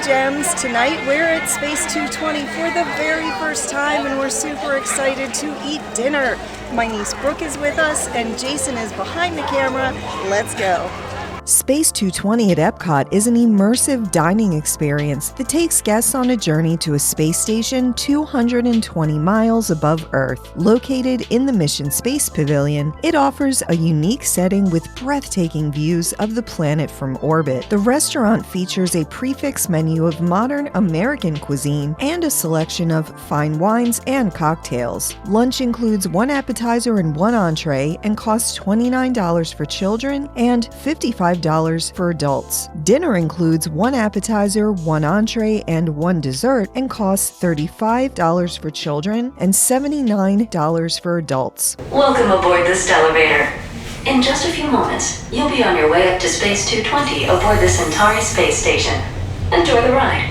Gems. Tonight we're at Space 220 for the very first time and we're super excited to eat dinner. My niece Brooke is with us and Jason is behind the camera. Let's go. Space 220 at EPCOT is an immersive dining experience that takes guests on a journey to a space station 220 miles above Earth. Located in the Mission Space Pavilion, it offers a unique setting with breathtaking views of the planet from orbit. The restaurant features a prix menu of modern American cuisine and a selection of fine wines and cocktails. Lunch includes one appetizer and one entree and costs $29 for children and $55 for adults. Dinner includes one appetizer, one entree, and one dessert and costs $35 for children and $79 for adults. Welcome aboard the Stellarator. In just a few moments, you'll be on your way up to Space 220 aboard the Centauri space station. Enjoy the ride.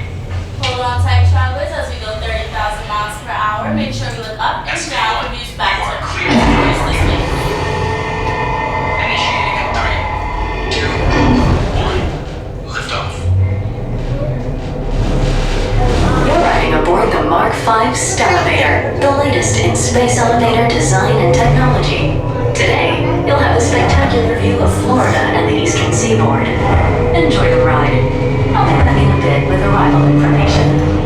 Hold on tight, travelers, as we go 30,000 miles per hour. Make sure you look up and down and use back to listening. Initiating in 3, 2, 1, liftoff. You're riding aboard the Mark V Stellarator, the latest in space elevator design and technology. Today, you'll have a spectacular view of Florida and the eastern seaboard. Enjoy the ride. I'll be back in a bit with arrival information.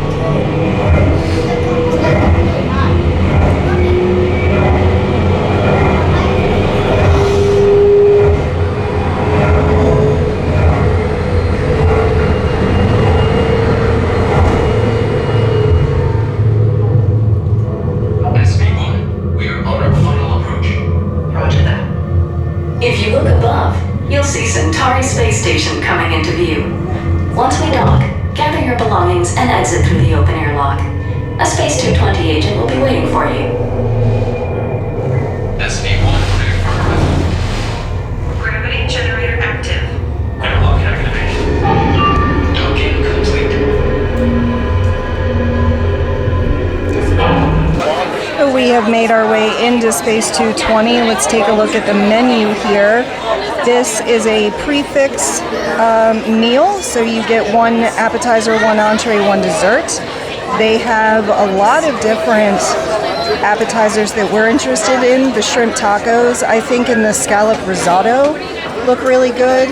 If you look above, you'll see Centauri Space Station coming into view. Once we dock, gather your belongings and exit through the open airlock. A Space 220 agent will be waiting for you. SV1 cleared for arrival. Gravity generator active. Airlock activation. Docking complete. We have made our way into Space 220. Let's take a look at the menu here. This is a prefix meal, so you get one appetizer, one entree, one dessert. They have a lot of different appetizers that we're interested in. The shrimp tacos, I think, and the scallop risotto look really good.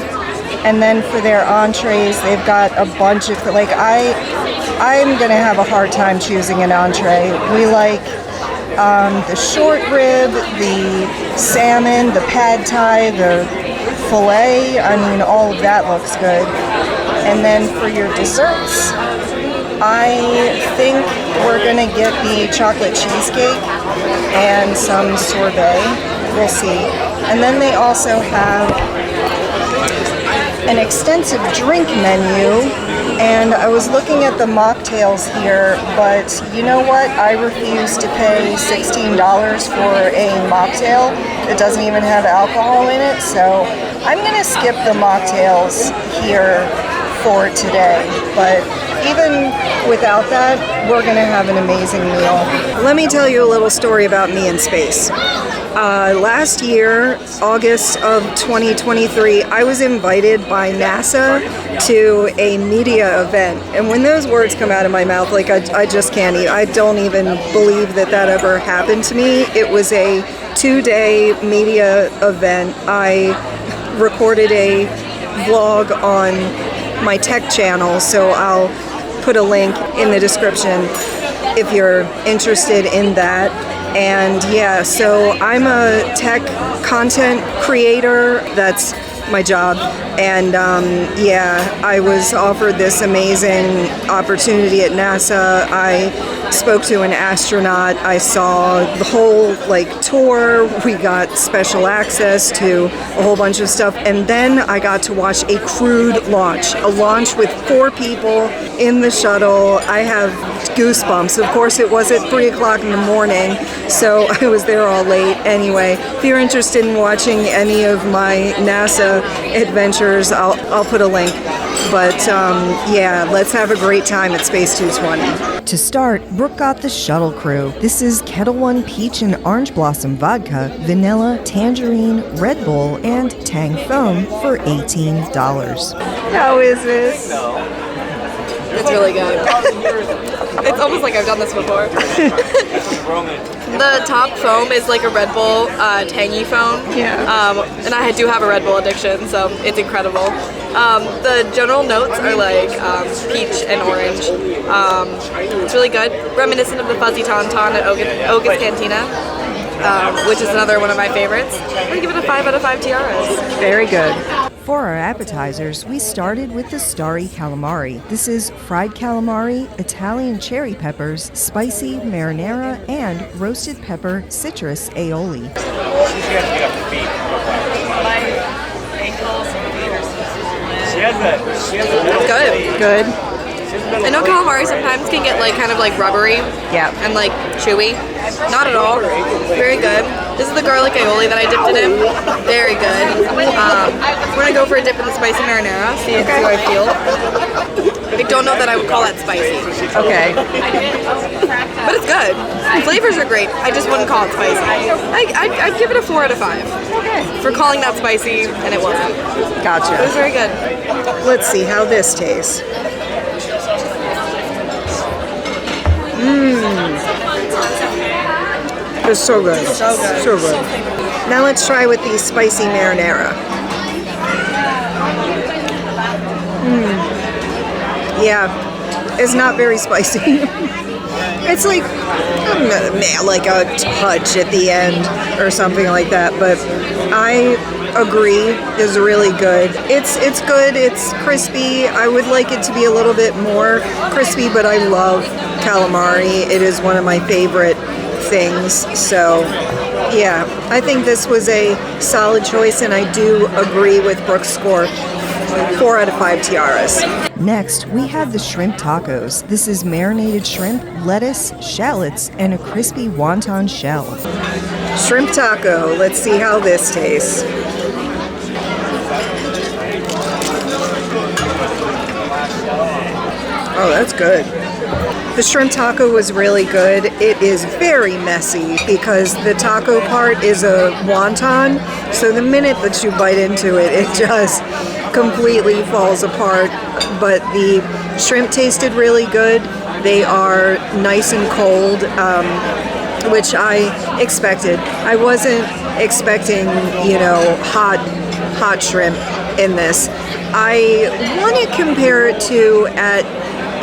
And then for their entrees, they've got a bunch of, like, I'm gonna have a hard time choosing an entree. We like the short rib, the salmon, the pad thai, the filet. I mean, all of that looks good. And then for your desserts, I think we're gonna get the chocolate cheesecake and some sorbet. We'll see. And then they also have an extensive drink menu, and I was looking at the mocktails here, but you know what? I refuse to pay $16 for a mocktail that doesn't even have alcohol in it, so I'm gonna skip the mocktails here for today. But even without that, we're gonna have an amazing meal. Let me tell you a little story about me in space. Last year, August of 2023, I was invited by NASA to a media event. And when those words come out of my mouth, like I just can't even, I don't even believe that that ever happened to me. It was a 2-day media event. I recorded a vlog on my tech channel, so I'll put a link in the description if you're interested in that. And yeah, so I'm a tech content creator. That's my job. And yeah, I was offered this amazing opportunity at NASA. I spoke to an astronaut. I saw the whole tour. We got special access to a whole bunch of stuff. And then I got to watch a crewed launch, a launch with 4 people in the shuttle. I have goosebumps. Of course, it was at 3 o'clock in the morning, so I was there all late. Anyway, if you're interested in watching any of my NASA adventures, I'll put a link. But yeah, let's have a great time at Space 220. To start, Brooke got the Shuttle crew. This is Kettle One Peach and Orange Blossom Vodka, Vanilla, Tangerine, Red Bull, and Tang Foam for $18. How is it? It's really good. It's almost like I've done this before. The top foam is like a Red Bull tangy foam. Yeah. And I do have a Red Bull addiction, so it's incredible. The general notes are like peach and orange. It's really good. Reminiscent of the Fuzzy Tauntaun at Oga's Cantina, which is another one of my favorites. I'm gonna give it a 5 out of 5 tiaras. Very good. For our appetizers, we started with the Starry Calamari. This is fried calamari, Italian cherry peppers, spicy marinara, and roasted pepper citrus aioli. Good. Good. I know calamari sometimes can get like kind of like rubbery and like chewy. Not at all. Very good. This is the garlic aioli that I dipped it in. Very good. We're gonna go for a dip in the spicy marinara, see how I feel. I don't know that I would call that spicy. Okay. But it's good. The flavors are great. I just wouldn't call it spicy. I'd give it a 4 out of 5. Okay. For calling that spicy, and it wasn't. Gotcha. It was very good. Let's see how this tastes. It's so good. So good. Now let's try with the spicy marinara. Yeah, it's not very spicy. It's like a touch at the end or something like that, but I agree, is really good. It's good, it's crispy. I would like it to be a little bit more crispy, but I love calamari. It is one of my favorite things. So yeah, I think this was a solid choice, and I do agree with Brooke's score. 4 out of 5 tiaras. Next, we have the shrimp tacos. This is marinated shrimp, lettuce, shallots, and a crispy wonton shell. Shrimp taco. Let's see how this tastes. Oh, that's good. The shrimp taco was really good. It is very messy because the taco part is a wonton, so the minute that you bite into it, it just completely falls apart. But the shrimp tasted really good. They are nice and cold, which I expected. I wasn't expecting, hot shrimp in this. I want to compare it to at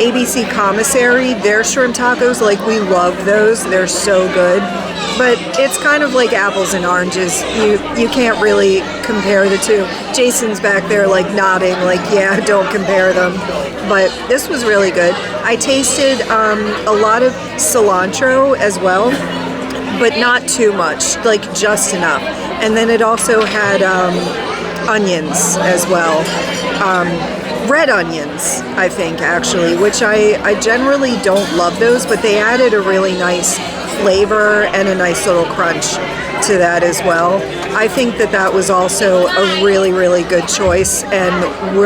ABC Commissary, their shrimp tacos. Like, we love those. They're so good. But it's kind of like apples and oranges. You can't really compare the two. Jason's back there like nodding, like, yeah, don't compare them. But this was really good. I tasted a lot of cilantro as well, but not too much, like just enough. And then it also had onions as well. Red onions, I think, actually, which I generally don't love those, but they added a really nice flavor and a nice little crunch to that as well. I think that was also a really, really good choice, and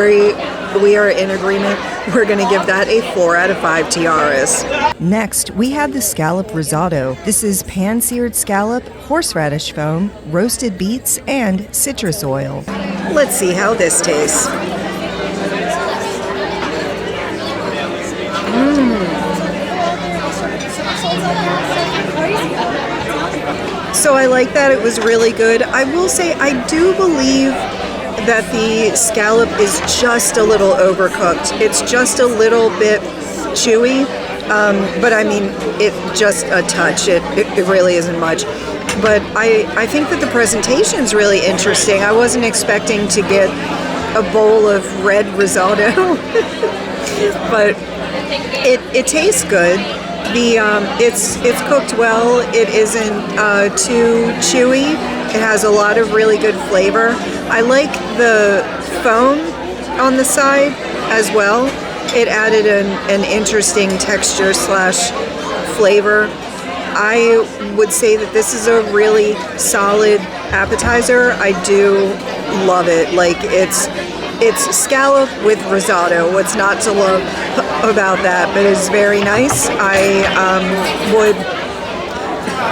we are in agreement. We're going to give that a 4 out of 5 tiaras. Next, we have the scallop risotto. This is pan-seared scallop, horseradish foam, roasted beets, and citrus oil. Let's see how this tastes. So I like that. It was really good. I will say I do believe that the scallop is just a little overcooked. It's just a little bit chewy, but I mean, it just a touch. It really isn't much. But I think that the presentation's really interesting. I wasn't expecting to get a bowl of red risotto, but it tastes good. It's cooked well. It isn't too chewy. It has a lot of really good flavor. I like the foam on the side as well. It added an interesting texture / flavor. I would say that this is a really solid appetizer. I do love it. Like, it's scallop with risotto. What's not to love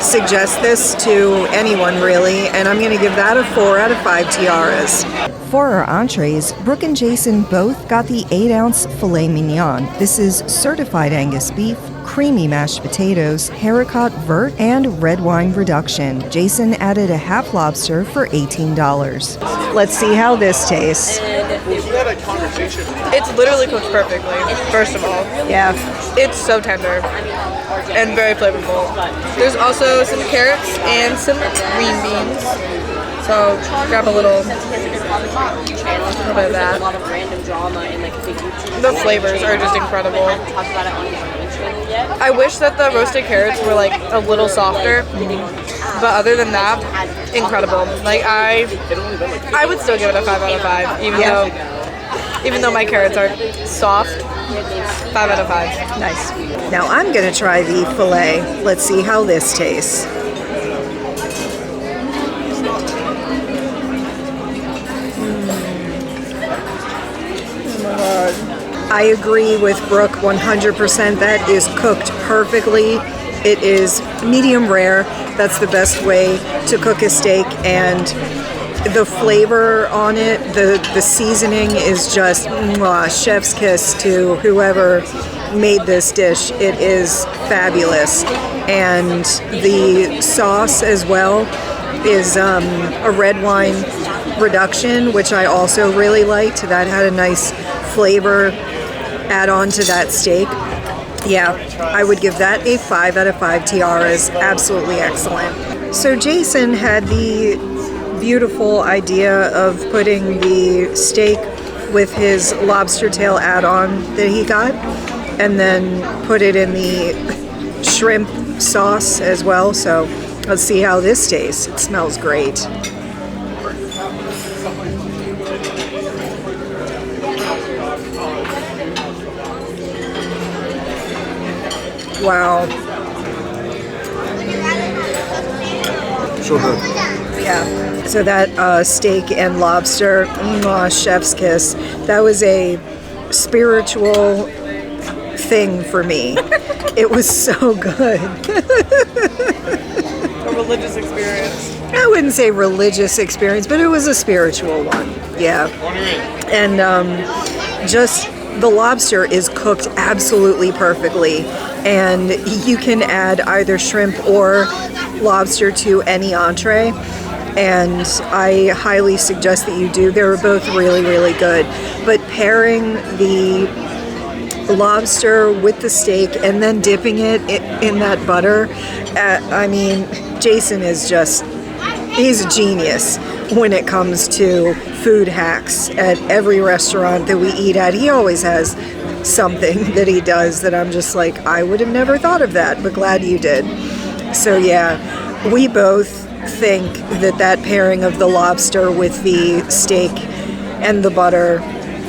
suggest this to anyone really, and I'm gonna give that a 4 out of 5 tiaras. For our entrees, Brooke and Jason both got the 8-ounce Filet Mignon. This is certified Angus beef, creamy mashed potatoes, haricot vert, and red wine reduction. Jason added a half lobster for $18. Let's see how this tastes. It's literally cooked perfectly, first of all. Yeah. It's so tender and very flavorful. There's also some carrots and some green beans. So grab a little bit of that. The flavors are just incredible. I wish that the roasted carrots were like a little softer, but other than that, incredible. Like I would still give it a 5 out of 5, even though my carrots are soft. 5 out of 5. Nice. Now I'm gonna try the filet. Let's see how this tastes. I agree with Brooke 100%. That is cooked perfectly. It is medium rare. That's the best way to cook a steak, and the flavor on it, the seasoning is just mwah, chef's kiss to whoever made this dish. It is fabulous. And the sauce as well is a red wine reduction, which I also really liked. That had a nice flavor add on to that steak. Yeah, I would give that a 5 out of 5 tiaras. Absolutely excellent. So Jason had the beautiful idea of putting the steak with his lobster tail add-on that he got, and then put it in the shrimp sauce as well. So let's see how this tastes. It smells great. Wow. So good. Yeah. So that steak and lobster, chef's kiss. That was a spiritual thing for me. It was so good. A religious experience. I wouldn't say religious experience, but it was a spiritual one. Yeah. And just the lobster is cooked absolutely perfectly, and you can add either shrimp or lobster to any entree, and I highly suggest that you do. They were both really, really good. But pairing the lobster with the steak and then dipping it in that butter, I mean, Jason is just, he's a genius when it comes to food hacks. At every restaurant that we eat at, he always has something that he does that I'm just like, I would have never thought of that, but glad you did. So yeah, we both think that that pairing of the lobster with the steak and the butter,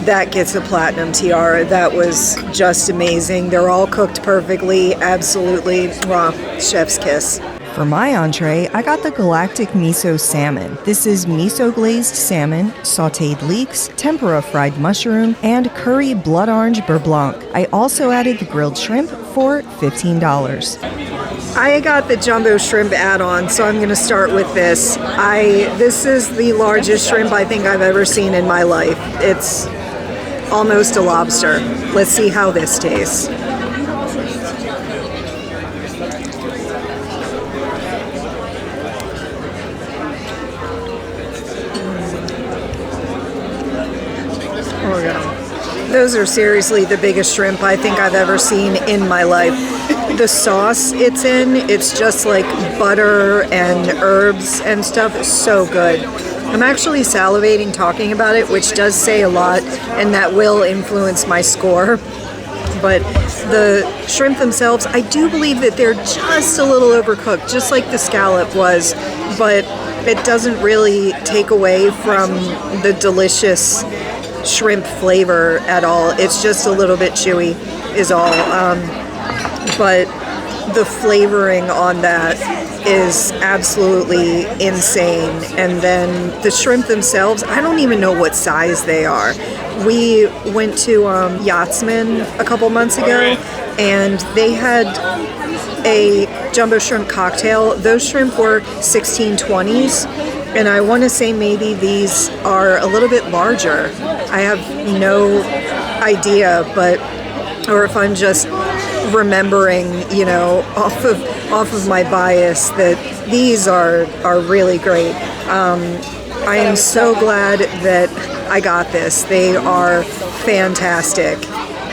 that gets a platinum tiara. That was just amazing. They're all cooked perfectly, absolutely raw, chef's kiss. For my entree, I got the Galactic Miso Salmon. This is miso glazed salmon, sauteed leeks, tempura fried mushroom, and curry blood orange beurre blanc. I also added the grilled shrimp for $15. I got the jumbo shrimp add-on, so I'm going to start with this. This is the largest shrimp I think I've ever seen in my life. It's almost a lobster. Let's see how this tastes. Oh, yeah. Those are seriously the biggest shrimp I think I've ever seen in my life. The sauce it's in, it's just like butter and herbs and stuff. It's so good. I'm actually salivating talking about it, which does say a lot, and that will influence my score. But the shrimp themselves, I do believe that they're just a little overcooked, just like the scallop was, but it doesn't really take away from the delicious shrimp flavor at all. It's just a little bit chewy is all. But the flavoring on that is absolutely insane. And then the shrimp themselves, I don't even know what size they are. We went to Yachtsman a couple months ago, and they had a jumbo shrimp cocktail. Those shrimp were 1620s, and I want to say maybe these are a little bit larger. I have no idea, but, or if I'm just remembering, you know, off of my bias, that these are really great. I am so glad that I got this. They are fantastic,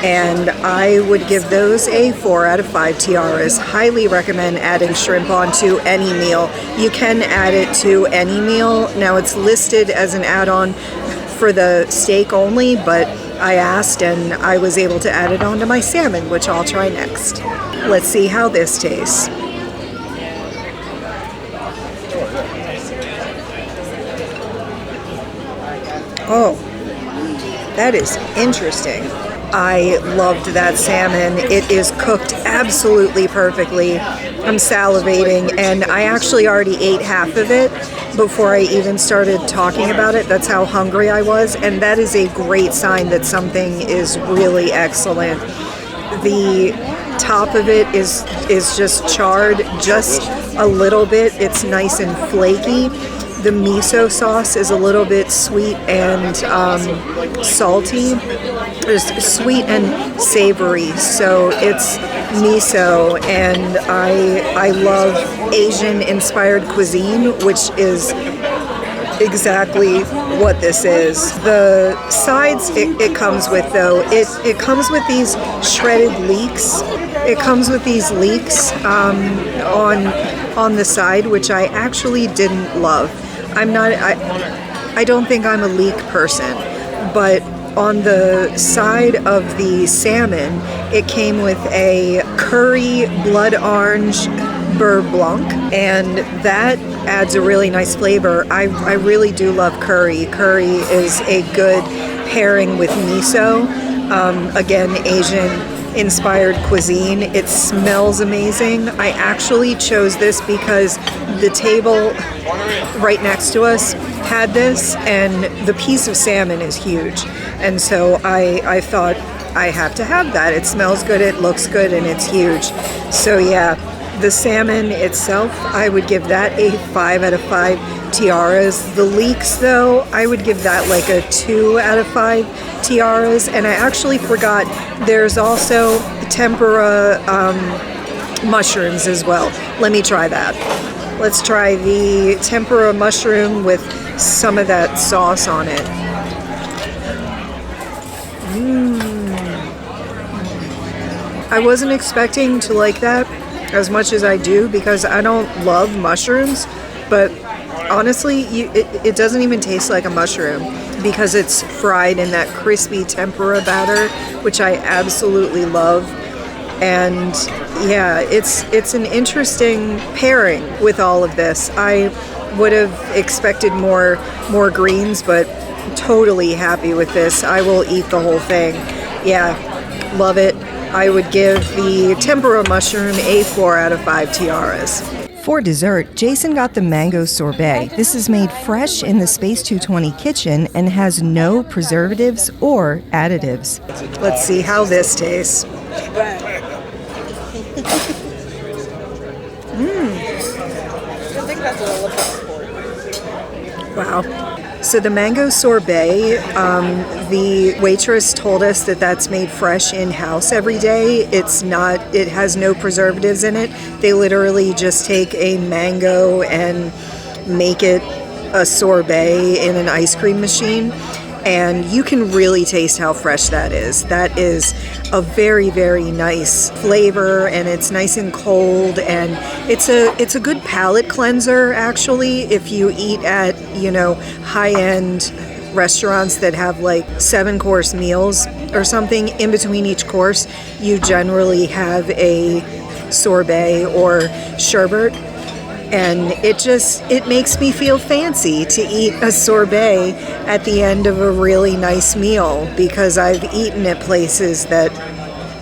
and I would give those a 4 out of 5 tiaras. Highly recommend adding shrimp onto any meal. You can add it to any meal. Now it's listed as an add-on for the steak only, but I asked and I was able to add it onto my salmon, which I'll try next. Let's see how this tastes. Oh, that is interesting. I loved that salmon. It is cooked absolutely perfectly. I'm salivating, and I actually already ate half of it before I even started talking about it. That's how hungry I was, and that is a great sign that something is really excellent. The top of it is just charred just a little bit. It's nice and flaky. The miso sauce is a little bit sweet and salty. It's sweet and savory, so it's miso, and I love Asian-inspired cuisine, which is exactly what this is. The sides it comes with, though, it comes with these shredded leeks. It comes with these leeks on the side, which I actually didn't love. I don't think I'm a leek person, but on the side of the salmon, it came with a curry blood orange beurre blanc, and that adds a really nice flavor. I really do love curry. Curry is a good pairing with miso. Again, Asian-inspired cuisine. It smells amazing. I actually chose this because the table right next to us had this, and the piece of salmon is huge. And so I thought, I have to have that. It smells good, it looks good, and it's huge. So yeah, the salmon itself, I would give that a 5 out of 5 tiaras. The leeks, though, I would give that like a 2 out of 5 tiaras. And I actually forgot, there's also tempura mushrooms as well. Let me try that. Let's try the tempura mushroom with some of that sauce on it. I wasn't expecting to like that as much as I do, because I don't love mushrooms, but honestly, it doesn't even taste like a mushroom because it's fried in that crispy tempura batter, which I absolutely love. And yeah, it's an interesting pairing with all of this. I would have expected more greens, but totally happy with this. I will eat the whole thing. Yeah, love it. I would give the tempura mushroom a 4 out of 5 tiaras. For dessert, Jason got the mango sorbet. This is made fresh in the Space 220 kitchen and has no preservatives or additives. Let's see how this tastes. Wow. So the mango sorbet, the waitress told us that that's made fresh in-house every day. It has no preservatives in it. They literally just take a mango and make it a sorbet in an ice cream machine. And you can really taste how fresh that is. That is a very, very nice flavor, and it's nice and cold, and it's a good palate cleanser, actually, if you eat at, high-end restaurants that have like 7-course meals or something. In between each course, you generally have a sorbet or sherbet. And it makes me feel fancy to eat a sorbet at the end of a really nice meal, because I've eaten at places that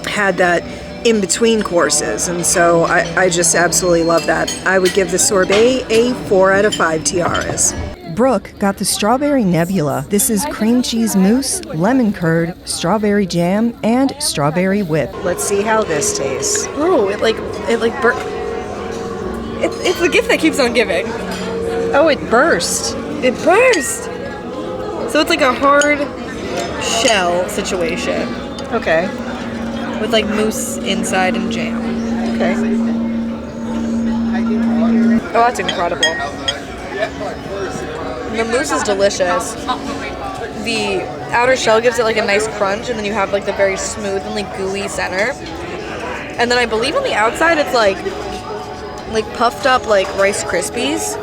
had that in between courses, and so I just absolutely love that. I would give the sorbet a 4 out of 5 tiaras. Brooke got the strawberry nebula. This is cream cheese mousse, lemon curd, strawberry jam, and strawberry whip. Let's see how this tastes. Oh, it's the gift that keeps on giving. Oh, it burst. It burst. So it's like a hard shell situation Okay. with like mousse inside and jam. Okay. Oh, that's incredible. The mousse is delicious. The outer shell gives it like a nice crunch, and then you have like the very smooth and like gooey center. And then I believe on the outside it's like puffed up like Rice Krispies.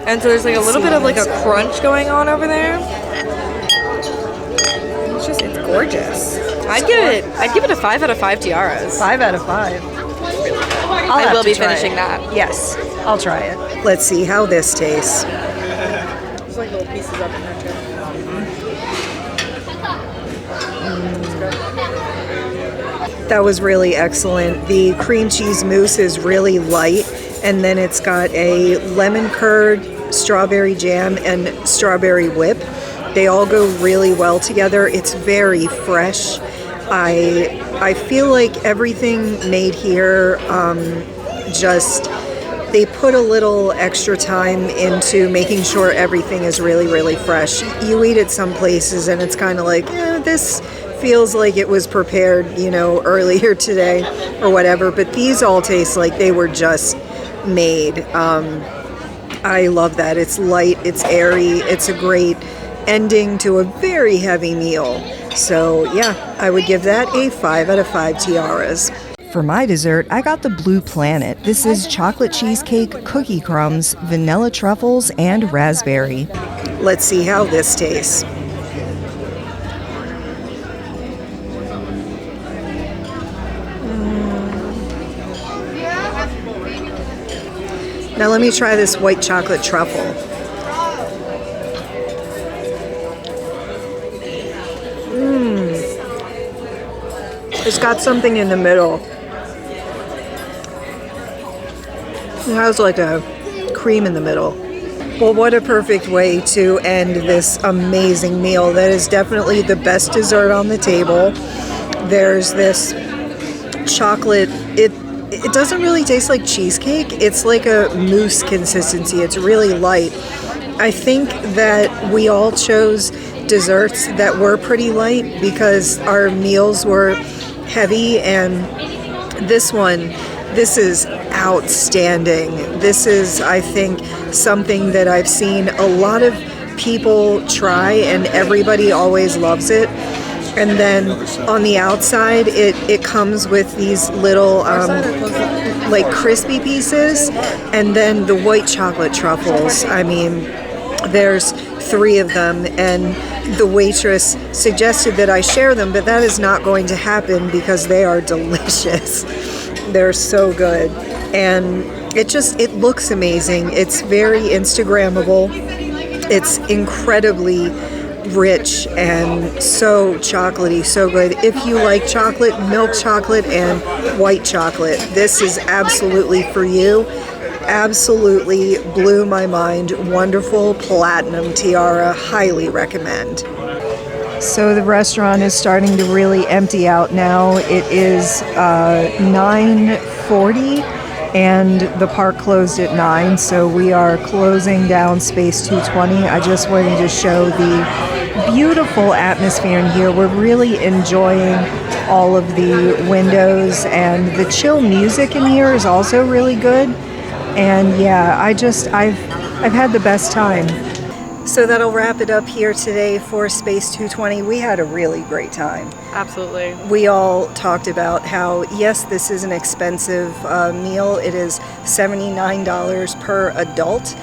And so there's like a little bit of like a crunch going on over there. It's gorgeous. I'd give it a 5 out of 5 tiaras. 5 out of 5. I will be finishing that. Yes, I'll try it. Let's see how this tastes. There's like little pieces up in there too. That was really excellent. The cream cheese mousse is really light, and then it's got a lemon curd, strawberry jam, and strawberry whip. They all go really well together. It's very fresh. I feel like everything made here they put a little extra time into making sure everything is really, really fresh. You eat at some places and it's kind of like, this feels like it was prepared, earlier today or whatever, but these all taste like they were just made. I love that. It's light, it's airy, it's a great ending to a very heavy meal. So yeah, I would give that a 5 out of 5 tiaras. For my dessert, I got the Blue Planet. This is chocolate cheesecake, cookie crumbs, vanilla truffles, and raspberry. Let's see how this tastes. Now let me try this white chocolate truffle. It's got something in the middle. It has like a cream in the middle. Well, what a perfect way to end this amazing meal. That is definitely the best dessert on the table. There's this chocolate. It doesn't really taste like cheesecake. It's like a mousse consistency. It's really light. I think that we all chose desserts that were pretty light because our meals were heavy, and this is outstanding. This is, I think, something that I've seen a lot of people try, and everybody always loves it. And then on the outside, it comes with these little like crispy pieces, and then the white chocolate truffles. I mean, there's 3 of them, and the waitress suggested that I share them, but that is not going to happen because they are delicious. They're so good, and it looks amazing. It's very Instagrammable. It's incredibly rich and so chocolatey, so good. If you like chocolate, milk chocolate, and white chocolate, this is absolutely for you. Absolutely blew my mind. Wonderful platinum tiara. Highly recommend. So the restaurant is starting to really empty out now. It is 9:40 and the park closed at 9, so we are closing down Space 220. I just wanted to show the beautiful atmosphere in here. We're really enjoying all of the windows, and the chill music in here is also really good. And yeah, I've had the best time. So that'll wrap it up here today for Space 220. We had a really great time. Absolutely. We all talked about how, yes, this is an expensive meal. It is $79 per adult,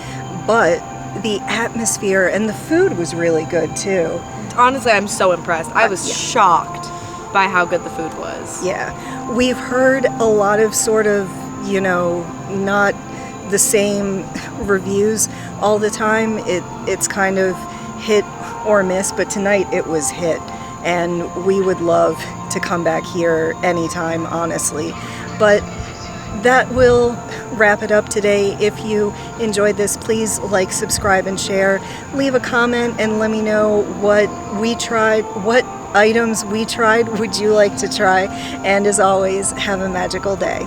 but the atmosphere and the food was really good too. Honestly, I'm so impressed. I was shocked by how good the food was. Yeah. We've heard a lot of sort of, not the same reviews all the time. It's kind of hit or miss, but tonight it was hit, and we would love to to come back here anytime, honestly. But that will wrap it up today. If you enjoyed this, please like, subscribe, and share. Leave a comment and let me know what we tried, what items we tried would you like to try. And as always, have a magical day.